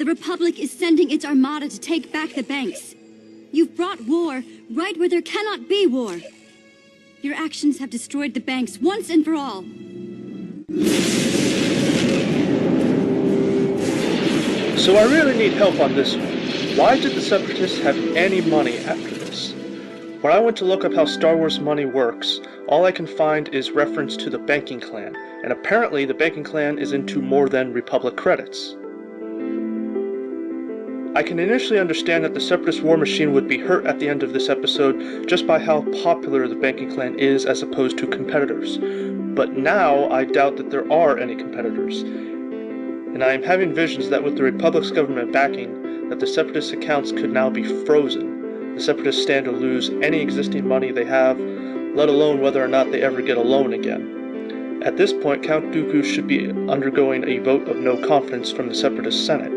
The Republic is sending its armada to take back the banks. You've brought war right where there cannot be war. Your actions have destroyed the banks once and for all. So I really need help on this one. Why did the Separatists have any money after this? When I went to look up how Star Wars money works, all I can find is reference to the banking clan, and apparently the banking clan is into more than Republic credits. I can initially understand that the Separatist war machine would be hurt at the end of this episode just by how popular the banking clan is as opposed to competitors. But now I doubt that there are any competitors. And I am having visions that with the Republic's government backing, that the Separatist accounts could now be frozen. The Separatists stand to lose any existing money they have, let alone whether or not they ever get a loan again. At this point, Count Dooku should be undergoing a vote of no confidence from the Separatist Senate.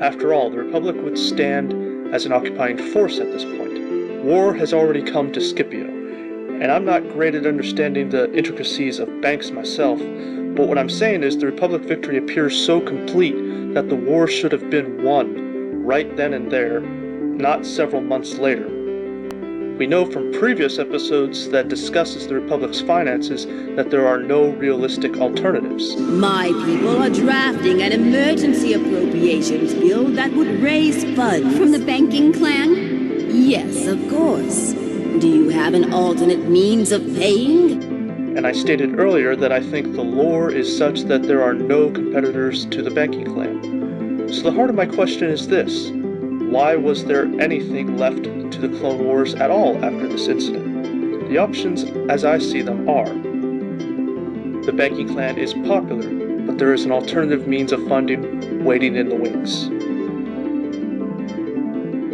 After all, the Republic would stand as an occupying force at this point. War has already come to Scipio, and I'm not great at understanding the intricacies of banks myself, but what I'm saying is the Republic victory appears so complete that the war should have been won right then and there, not several months later. We know from previous episodes that discusses the Republic's finances that there are no realistic alternatives. My people are drafting an emergency appropriations bill that would raise funds. From the banking clan? Yes, of course. Do you have an alternate means of paying? And I stated earlier that I think the lore is such that there are no competitors to the banking clan. So the heart of my question is this: why was there anything left to the Clone Wars at all after this incident? The options, as I see them, are: the banking clan is popular, but there is an alternative means of funding waiting in the wings.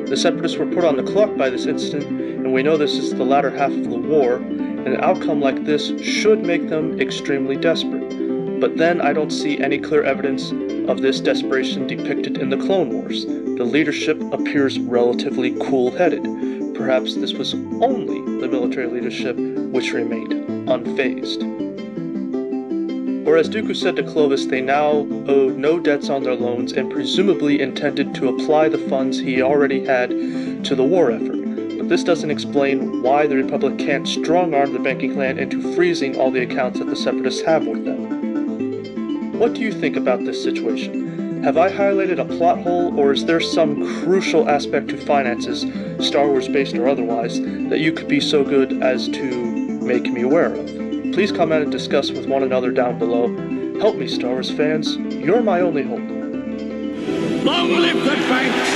The Separatists were put on the clock by this incident, and we know this is the latter half of the war, and an outcome like this should make them extremely desperate. But then I don't see any clear evidence of this desperation depicted in the Clone Wars. The leadership appears relatively cool-headed. Perhaps this was only the military leadership which remained unfazed. Or as Dooku said to Clovis, they now owed no debts on their loans and presumably intended to apply the funds he already had to the war effort. But this doesn't explain why the Republic can't strong-arm the banking clan into freezing all the accounts that the Separatists have with them. What do you think about this situation? Have I highlighted a plot hole, or is there some crucial aspect to finances, Star Wars based or otherwise, that you could be so good as to make me aware of? Please comment and discuss with one another down below. Help me, Star Wars fans. You're my only hope. Long live the bank!